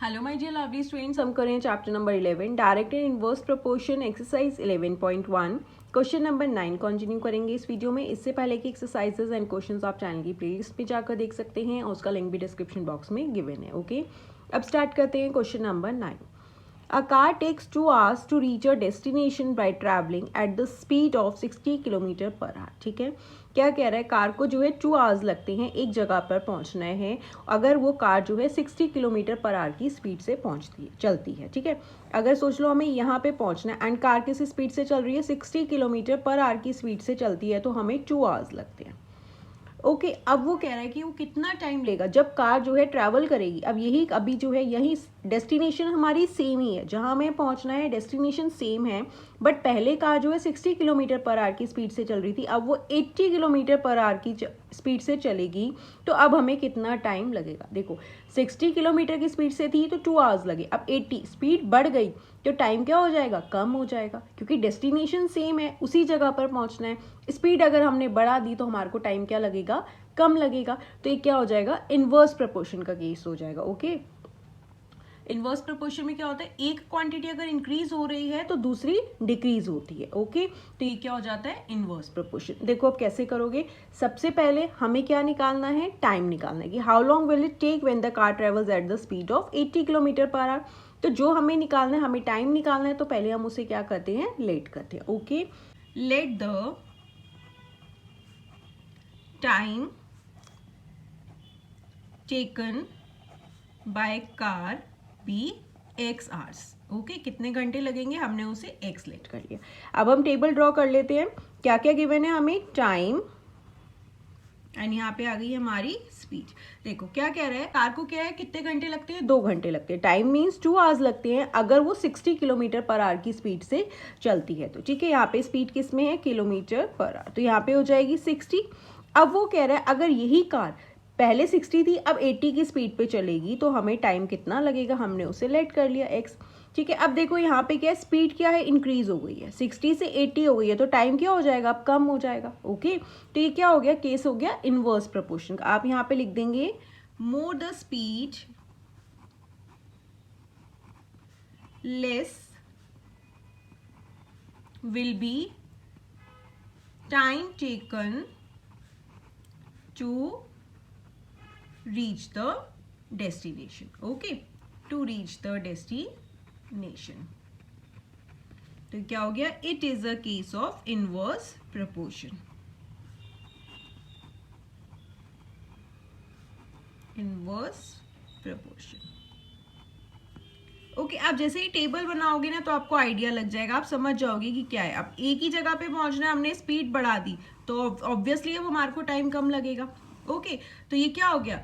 Hello my dear lovely students, हम करें chapter number 11 direct and inverse proportion exercise 11.1 question number 9 continue करेंगे इस video में। इससे पहले की एक्सरसाइजेज एंड क्वेश्चंस आप चैनल की प्लेलिस्ट में जाकर देख सकते हैं और उसका लिंक भी डिस्क्रिप्शन बॉक्स में गिवन है। ओके, अब स्टार्ट करते हैं question number 9। A car takes 2 hours to reach a destination by traveling at the speed of 60 kilometre per our. ठीक है, क्या कह रहा है, कार को जो है 2 आवर्स लगते हैं एक जगह पर पहुंचना है अगर वो कार जो है 60 किलोमीटर पर आवर की स्पीड से चलती है। ठीक है, अगर सोच लो हमें यहाँ पे पहुंचना है एंड कार किस स्पीड से चल रही है, 60 किलोमीटर पर आवर की स्पीड से चलती है, तो हमें 2 आवर्स लगते हैं। ओके, अब वो कह रहा है कि वो कितना टाइम लेगा जब कार जो है ट्रैवल करेगी। अब यही अभी जो है यही डेस्टिनेशन हमारी सेम ही है, जहाँ हमें पहुँचना है डेस्टिनेशन सेम है, बट पहले कार जो है 60 किलोमीटर पर आवर की स्पीड से चल रही थी, अब वो 80 किलोमीटर पर आवर की स्पीड से चलेगी, तो अब हमें कितना टाइम लगेगा। देखो 60 किलोमीटर की स्पीड से थी तो 2 आवर्स लगे, अब 80 स्पीड बढ़ गई तो टाइम क्या हो जाएगा, कम हो जाएगा, क्योंकि डेस्टिनेशन सेम है, उसी जगह पर पहुंचना है। स्पीड अगर हमने बढ़ा दी तो हमारे को टाइम क्या लगेगा, कम लगेगा। तो ये क्या हो जाएगा, इनवर्स प्रोपोर्शन का केस हो जाएगा। ओके, इनवर्स प्रोपोर्शन में क्या होता है, एक क्वांटिटी अगर इंक्रीज हो रही है तो दूसरी डिक्रीज होती है। ओके, तो ये क्या हो जाता है, इनवर्स प्रोपोर्शन। देखो अब कैसे करोगे, सबसे पहले हमें क्या निकालना है, टाइम निकालना है कि how long will it take when the car travels at the speed of 80 kilometre per hour. तो जो हमें निकालना है, हमें टाइम निकालना है, तो पहले हम उसे क्या करते हैं, लेट करते हैं। Okay, let the time taken by car be x hours. Okay, कितने घंटे लगेंगे, हमने उसे एक्स लेट कर लिया। अब हम टेबल ड्रॉ कर लेते हैं, क्या क्या गिवन है हमें, टाइम एंड यहाँ पे आ गई हमारी स्पीड। देखो क्या कह रहा है, कार को क्या है, कितने घंटे लगते हैं, 2 घंटे लगते हैं। टाइम मीन्स 2 आवर्स लगते हैं अगर वो 60 किलोमीटर पर आवर की स्पीड से चलती है। तो ठीक है, यहाँ पे स्पीड किस में है, किलोमीटर पर आवर, तो यहाँ पे हो जाएगी 60। अब वो कह रहा है अगर यही कार पहले 60 थी अब 80 की स्पीड पे चलेगी तो हमें टाइम कितना लगेगा, हमने उसे लेट कर लिया एक्स। ठीक है, अब देखो यहाँ पे क्या है, स्पीड क्या है, इंक्रीज हो गई है, 60 से 80 हो गई है, तो टाइम क्या हो जाएगा, अब कम हो जाएगा। ओके, तो ये क्या हो गया, केस हो गया इनवर्स प्रोपोर्शन का। आप यहाँ पे लिख देंगे more the speed less will be time taken to reach the destination. Okay, to reach the destination. तो क्या हो गया, it is a case of inverse proportion. Inverse proportion. Okay, आप जैसे ही टेबल बनाओगे ना तो आपको आइडिया लग जाएगा, आप समझ जाओगे कि क्या है। अब एक ही जगह पे पहुंचना है, हमने स्पीड बढ़ा दी तो ऑब्वियसली अब हमारे को टाइम कम लगेगा। ओके, तो ये क्या हो गया,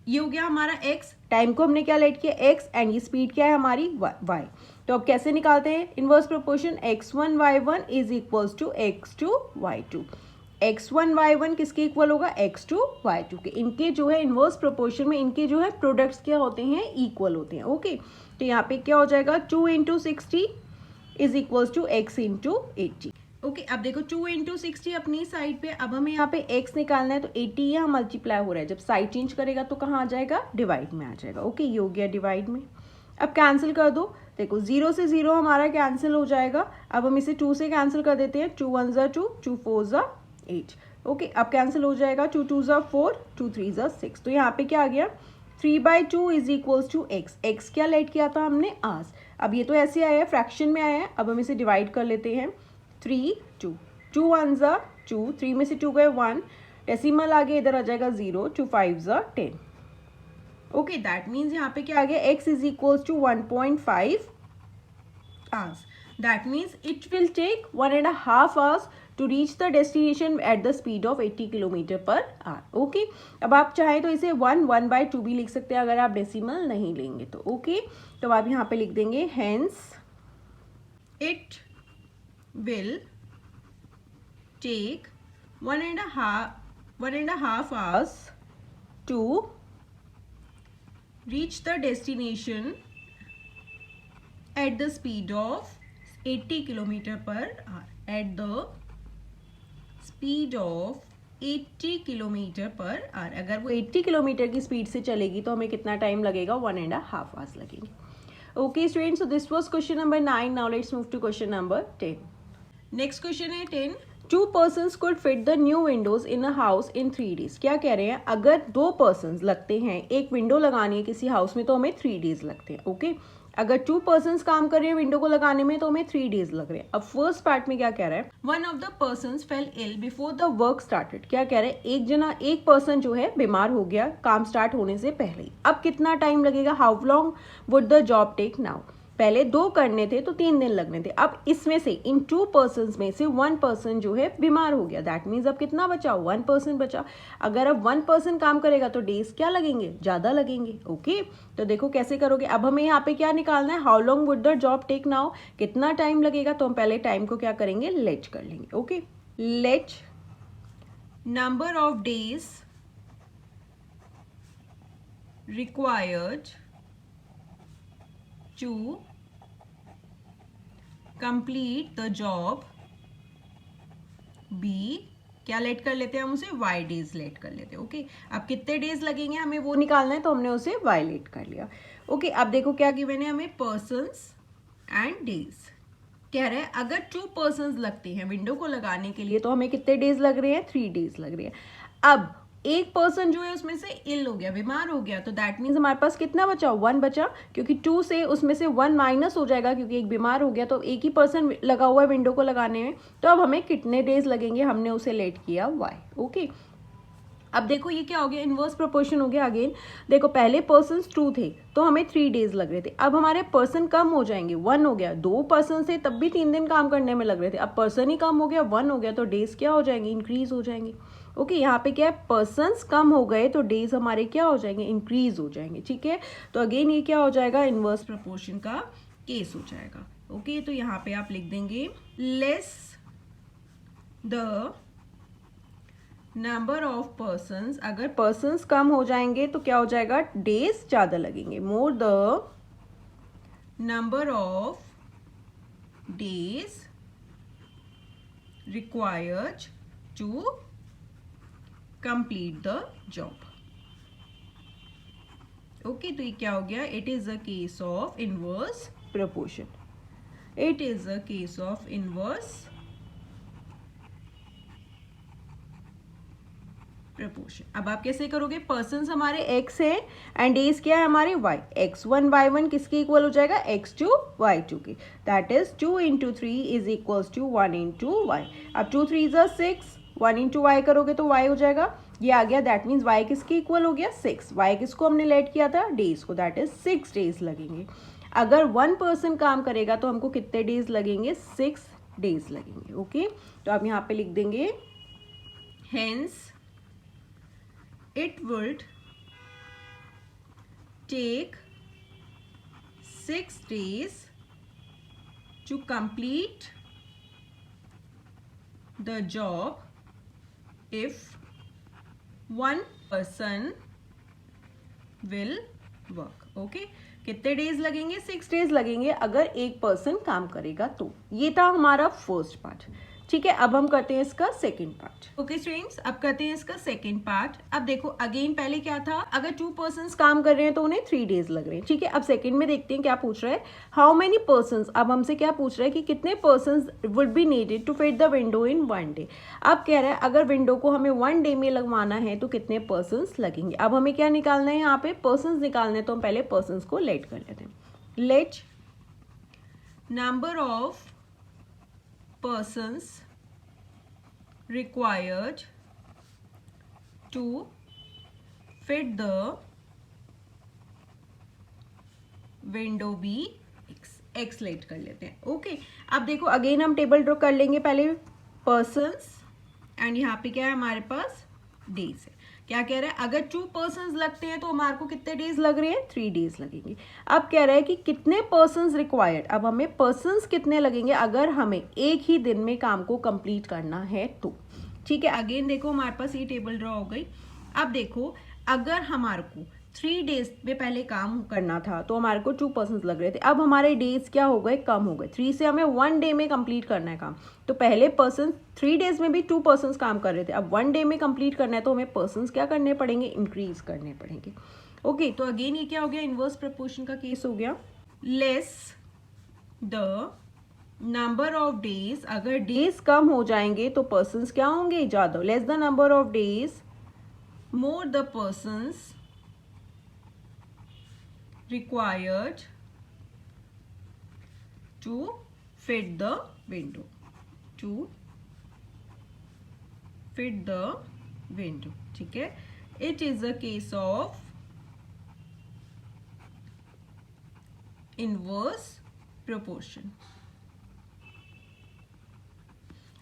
ये हो गया हमारा x, टाइम को हमने क्या लेट किया x, एंड ये स्पीड क्या है हमारी y। तो अब कैसे निकालते हैं inverse proportion, x1 y1 is equals to x2 y2। x1 y1 किसके इक्वल होगा, x2 y2 के। इनके जो है इनवर्स प्रोपोर्शन में इनके जो है प्रोडक्ट्स क्या होते हैं, इक्वल होते हैं। ओके, तो यहाँ पे क्या हो जाएगा, 2 into 60 is equals to x into 80। Okay, अब देखो 2 इंटू 60 अपनी साइड पे, अब हमें यहाँ पे x निकालना है, तो 80 यहाँ मल्टीप्लाई हो रहा है, जब साइड चेंज करेगा तो कहाँ आ जाएगा, डिवाइड में आ जाएगा। ओके, ये हो गया डिवाइड में। अब कैंसिल कर दो, देखो 0 से 0 हमारा कैंसिल हो जाएगा। अब हम इसे 2 से कैंसिल कर देते हैं, 2 1 ज़ा 2, 2 4 ज़ा 8। ओके, अब कैंसिल हो जाएगा, 2 2 ज़ा 4, 2 3 ज़ा 6। तो यहाँ पे क्या आ गया, 3/2 is equals to x. X क्या लेट किया था हमने, आस। अब ये तो ऐसे आया है, फ्रैक्शन में आया है, अब हम इसे डिवाइड कर लेते हैं, 3 2, 2 1 ज़ा 2, 3 में से 2 गए 1, डेसिमल आगे इधर आ जाएगा 0, 2 5 ज़ा 10। ओके, दैट मीन्स यहाँ पे क्या आ गया, x is equals to 1.5 hours. That means it will take 1.5 hours to reach the destination at the speed of 80 kilometre per our. Okay, अब आप चाहे तो इसे 1/2 भी लिख सकते हैं अगर आप डेसिमल नहीं लेंगे तो। ओके, तो आप यहाँ पे लिख देंगे hence it will take 1.5 hours to reach the destination at the speed of 80 kilometre per our. At the speed of 80 kilometre per our. अगर वो 80 किलोमीटर की स्पीड से चलेगी तो हमें कितना टाइम लगेगा, 1.5 आवर्स लगेंगे। Okay students, so this was question number 9। Now let's move to question number 10। Next question है 10। 2 persons could fit the new windows in a house in 3 days। क्या कह रहे हैं, अगर 2 persons लगते हैं एक विंडो लगानी है किसी हाउस में तो हमें 3 days लगते हैं। ओके अगर 2 persons काम कर रहे हैं विंडो को लगाने में तो हमें 3 days लग रहे हैं। अब फर्स्ट पार्ट में क्या कह रहा है, one of the persons fell ill before the work started. क्या कह रहे हैं, एक पर्सन जो है बीमार हो गया काम स्टार्ट होने से पहले ही। अब कितना टाइम लगेगा, how long would the job take now. पहले 2 करने थे तो 3 दिन लगने थे। अब इसमें से इन 2 पर्सन्स में से 1 पर्सन जो है बीमार हो गया, दैट मीन्स अब कितना बचा, 1 पर्सन बचा। अगर अब 1 पर्सन काम करेगा तो डेज क्या लगेंगे, ज़्यादा लगेंगे। ओके तो देखो कैसे करोगे। अब हमें यहाँ पे क्या निकालना है, how long would the job take now, कितना टाइम लगेगा। तो हम पहले टाइम को क्या करेंगे, लेट कर लेंगे। Okay let number of days required to complete the job B, क्या लेट कर लेते हैं हम उसे, y डेज लेट कर लेते हैं। ओके अब कितने डेज लगेंगे हमें वो निकालना है तो हमने उसे y लेट कर लिया। ओके अब देखो क्या गिवन है हमें, पर्सन्स एंड डेज। कह रहा है अगर 2 पर्सन्स लगते हैं विंडो को लगाने के लिए तो हमें कितने डेज लग रहे हैं, 3 डेज लग रहे हैं। अब एक पर्सन जो है उसमें से इल हो गया, बीमार हो गया, तो दैट मीन्स हमारे पास कितना बचा, 1 बचा, क्योंकि 2 से उसमें से 1 माइनस हो जाएगा क्योंकि एक बीमार हो गया। तो एक ही पर्सन लगा हुआ है विंडो को लगाने में, तो अब हमें कितने डेज लगेंगे, हमने उसे लेट किया y। ओके अब देखो ये क्या हो गया, इनवर्स प्रोपोर्शन हो गया। अगेन देखो पहले पर्सन्स 2 थे तो हमें 3 डेज लग रहे थे, अब हमारे पर्सन कम हो जाएंगे, 1 हो गया। 2 पर्सन थे तब भी 3 दिन काम करने में लग रहे थे, अब पर्सन ही कम हो गया, 1 हो गया, तो डेज क्या हो जाएंगे, इंक्रीज हो जाएंगे। ओके यहाँ पे क्या है, पर्सन्स कम हो गए तो डेज हमारे क्या हो जाएंगे, इंक्रीज हो जाएंगे। ठीक है तो अगेन ये क्या हो जाएगा, इनवर्स प्रोपोर्शन का केस हो जाएगा। ओके तो यहाँ पे आप लिख देंगे less the number of persons. अगर पर्सन्स कम हो जाएंगे तो क्या हो जाएगा, डेज ज्यादा लगेंगे। More the number of days required to complete the job. Okay तो ये क्या हो गया, it is a case of inverse proportion. It is a case of inverse proportion. अब आप कैसे करोगे, पर्सन्स हमारे x है एंड डेज क्या है हमारे y। x1 y1 किसके इक्वल हो जाएगा, x2 y2 के। That is 2 into 3 is equals to 1 into y। अब 2 3 is 6, 1 into y करोगे तो y हो जाएगा, ये आ गया। दैट मीन्स y किसके इक्वल हो गया, 6। y किसको हमने लेट किया था, डेज को, दैट इज 6 डेज लगेंगे। अगर 1 पर्सन काम करेगा तो हमको कितने डेज लगेंगे, 6 डेज लगेंगे। ओके तो आप यहाँ पे लिख देंगे hence it would take 6 days to complete the job if 1 person will work। Okay कितने डेज लगेंगे, 6 डेज लगेंगे अगर एक पर्सन काम करेगा तो। ये था हमारा फर्स्ट पार्ट। ठीक है अब हम करते हैं इसका सेकंड पार्ट। ओके स्टूडेंट्स अब करते हैं इसका सेकंड पार्ट। अब देखो अगेन पहले क्या था, अगर 2 पर्सन्स काम कर रहे हैं तो उन्हें 3 डेज लग रहे हैं। ठीक है अब सेकंड में देखते हैं क्या पूछ रहा है, हाउ मेनी पर्सन्स। अब हमसे क्या पूछ रहा है कि कितने persons would be needed to fit the window in 1 day. अब कह रहा है अगर विंडो को हमें 1 डे में लगवाना है तो कितने पर्सन्स लगेंगे। अब हमें क्या निकालना है, यहाँ पे पर्सन्स निकालने हैं, तो हम पहले पर्सन्स को लेट कर लेते हैं। Let number of persons required to fit the window B x let कर लेते हैं। ओके अब देखो अगेन हम टेबल ड्रॉ कर लेंगे, पहले पर्सन्स एंड यहाँ पे क्या है हमारे पास, डेज है। क्या कह रहा है, अगर 2 पर्सन्स लगते हैं तो हमारे को कितने डेज लग रहे हैं, 3 डेज लगेंगे। अब कह रहा है कि कितने पर्सन्स रिक्वायर्ड। अब हमें पर्सन्स कितने लगेंगे अगर हमें एक ही दिन में काम को कंप्लीट करना है तो। ठीक है अगेन देखो हमारे पास ये टेबल ड्रॉ हो गई। अब देखो अगर हमारे को 3 डेज पे पहले काम करना था तो हमारे को 2 पर्सन्स लग रहे थे। अब हमारे डेज क्या हो गए, कम हो गए। 3 से हमें 1 डे में कंप्लीट करना है काम। तो पहले पर्सन 3 डेज में भी 2 पर्सन्स काम कर रहे थे, अब 1 डे में कंप्लीट करना है तो हमें पर्सन्स क्या करने पड़ेंगे, इंक्रीज करने पड़ेंगे। ओके, तो अगेन ये क्या हो गया, इनवर्स प्रपोर्शन का केस हो गया। Less the number of days, अगर डेज कम हो जाएंगे तो पर्सन्स क्या होंगे, ज़्यादा। Less the number of days, more the persons required to fit the window, to fit the window, ठीक है। It is a case of inverse proportion।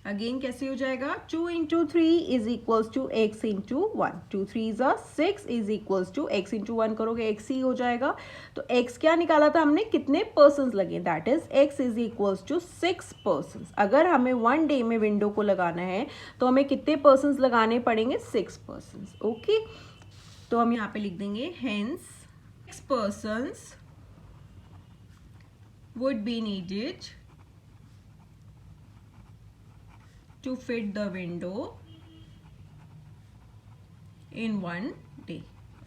Again कैसे हो जाएगा, 2 into 3 is equals to x into 1, 2 3 is 6 is equals to x into 1 करोगे x ही हो जाएगा। तो x क्या निकाला था हमने, कितने पर्सन्स लगे, that is x is equals to 6 persons. अगर हमें 1 डे में विंडो को लगाना है तो हमें कितने पर्सन्स लगाने पड़ेंगे, 6 पर्सन्स। ओके, तो हम यहाँ पे लिख देंगे hence 6 persons would be needed to fit the window in 1 day।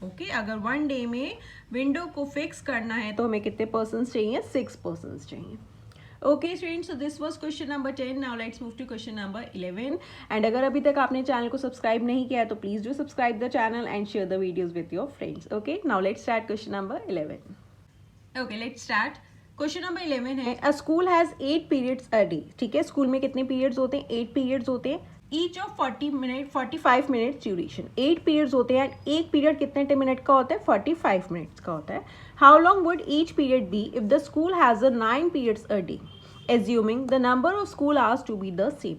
Okay, अगर 1 डे में विंडो को फिक्स करना है तो हमें कितने पर्सन्स चाहिए, 6 पर्सन्स चाहिए। Okay students, so this was question number 10। Now let's move to question number 11। And अगर अभी तक आपने चैनल को सब्सक्राइब नहीं किया है तो please do subscribe the channel and share the videos with your friends. Okay, now let's start question number 11। Okay, let's start. Question number 11 है, अ school has 8 periods a day. ठीक है, स्कूल में कितने पीरियड्स होते हैं, 8 पीरियड्स होते हैं, each of 45 minutes duration. 8 periods होते हैं एंड एक पीरियड कितने मिनट का होता है, 45 मिनट्स का होता है। How long would each period be if the school has 9 periods a day, assuming the number of school hours to be the same.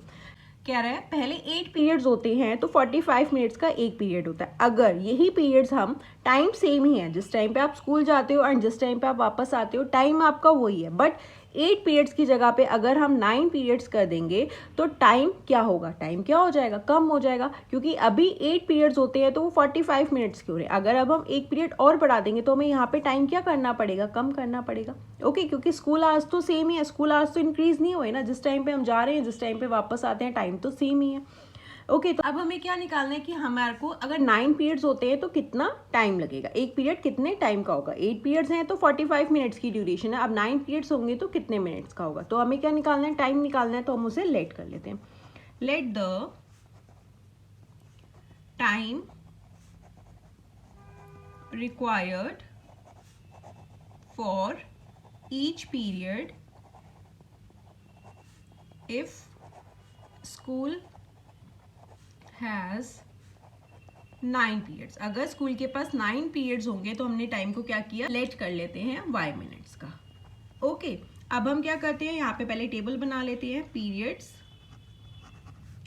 कह रहा है पहले 8 पीरियड्स होते हैं तो 45 मिनट्स का एक पीरियड होता है। अगर यही पीरियड्स हम, टाइम सेम ही है, जिस टाइम पे आप स्कूल जाते हो एंड जिस टाइम पे आप वापस आते हो टाइम आपका वही है, बट 8 पीरियड्स की जगह पे अगर हम 9 पीरियड्स कर देंगे तो टाइम क्या होगा, टाइम क्या हो जाएगा, कम हो जाएगा। क्योंकि अभी 8 पीरियड्स होते हैं तो वो 45 मिनट्स के हो रहे हैं। अगर अब हम एक पीरियड और बढ़ा देंगे तो हमें यहाँ पे टाइम क्या करना पड़ेगा, कम करना पड़ेगा। ओके, क्योंकि स्कूल आवर्स तो सेम ही है, स्कूल आवर्स तो इंक्रीज नहीं हुए ना, जिस टाइम पे हम जा रहे हैं जिस टाइम पे वापस आते हैं टाइम तो सेम ही है। ओके, तो अब हमें क्या निकालना है कि हमारे को अगर 9 पीरियड्स होते हैं तो कितना टाइम लगेगा, एक पीरियड कितने टाइम का होगा। 8 पीरियड्स हैं तो 45 मिनट्स की ड्यूरेशन है, अब 9 पीरियड्स होंगे तो कितने मिनट्स का होगा। तो हमें क्या निकालना है, टाइम निकालना है, तो हम उसे लेट कर लेते हैं। Late the time required for each period if school has 9 periods. अगर स्कूल के पास 9 पीरियड्स होंगे तो हमने टाइम को क्या किया, लेट कर लेते हैं y मिनट्स का। ओके, अब हम क्या करते हैं, यहाँ पे पहले टेबल बना लेते हैं, पीरियड्स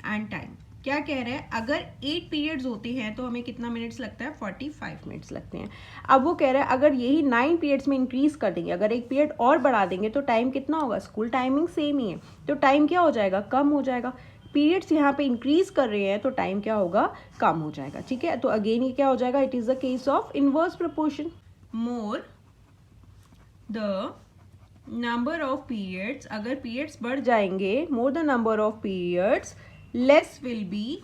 एंड टाइम। क्या कह रहा है, अगर 8 पीरियड्स होते हैं तो हमें कितना मिनट्स लगता है, 45 मिनट्स लगते हैं। अब वो कह रहा है अगर यही 9 पीरियड्स में इंक्रीज कर देंगे, अगर एक पीरियड और बढ़ा देंगे तो टाइम कितना होगा, स्कूल टाइमिंग सेम ही है तो टाइम क्या हो जाएगा, कम हो जाएगा। पीरियड्स यहाँ पे इंक्रीज कर रहे हैं तो टाइम क्या होगा, कम हो जाएगा। ठीक है, तो अगेन ये क्या हो जाएगा, it is the case of inverse proportion. More the number of periods, अगर पीरियड्स बढ़ जाएंगे, मोर the number of periods, less will be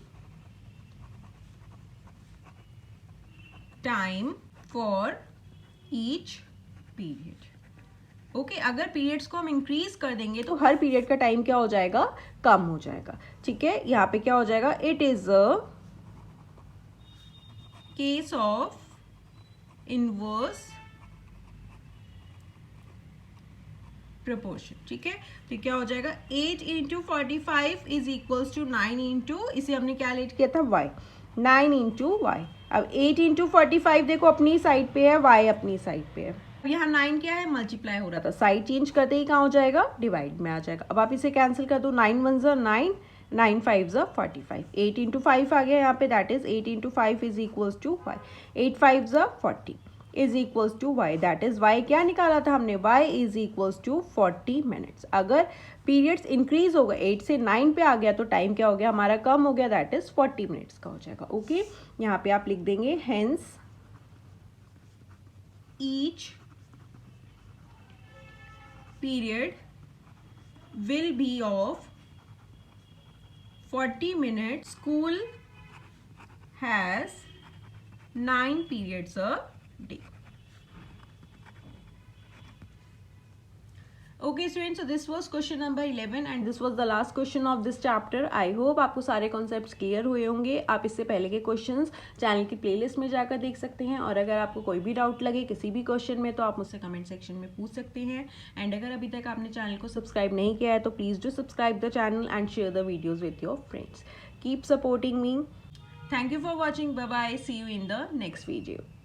time for each period. Okay, अगर पीरियड्स को हम इंक्रीज कर देंगे तो हर पीरियड का टाइम क्या हो जाएगा, कम हो जाएगा। ठीक है, यहाँ पे क्या हो जाएगा, it is a case of inverse proportion. ठीक है, तो क्या हो जाएगा, 8 into 45 is equals to 9 into, इसे हमने क्या लेट किया था, y, 9 into y। अब 8 into 45 देखो अपनी साइड पे है, y अपनी साइड पे है। यहाँ 9 क्या है, मल्टीप्लाई हो रहा था, साइड चेंज करते ही कहाँ हो जाएगा, डिवाइड में आ जाएगा। अब आप इसे कैंसिल कर दो, 9 1 ज़ा 9, 9 5 ज़ा 45, 8 into 5 आ गया यहाँ पे, that is 8 into 5 is equals to y, 8 5 ज़ा 40 is equals to y, that is y क्या निकाला था हमने, y is equals to 40 minutes. अगर पीरियड्स इंक्रीज हो गए, 8 से 9 पे आ गया तो टाइम क्या हो गया हमारा, कम हो गया, दैट इज 40 मिनट्स का हो जाएगा। ओके, यहाँ पे आप लिख देंगे hence each period will be of 40 minutes. School has 9 periods a day. Okay students, so this was question number 11 and this was the last question of this chapter. I hope आपको सारे concepts clear हुए होंगे. आप इससे पहले के questions channel की playlist में जाकर देख सकते हैं और अगर आपको कोई भी डाउट लगे किसी भी क्वेश्चन में तो आप मुझसे कमेंट सेक्शन में पूछ सकते हैं. एंड अगर अभी तक आपने चैनल को सब्सक्राइब नहीं किया है तो please do subscribe the channel and share the videos with your friends. Keep supporting me. Thank you for watching. Bye bye. See you in the next video.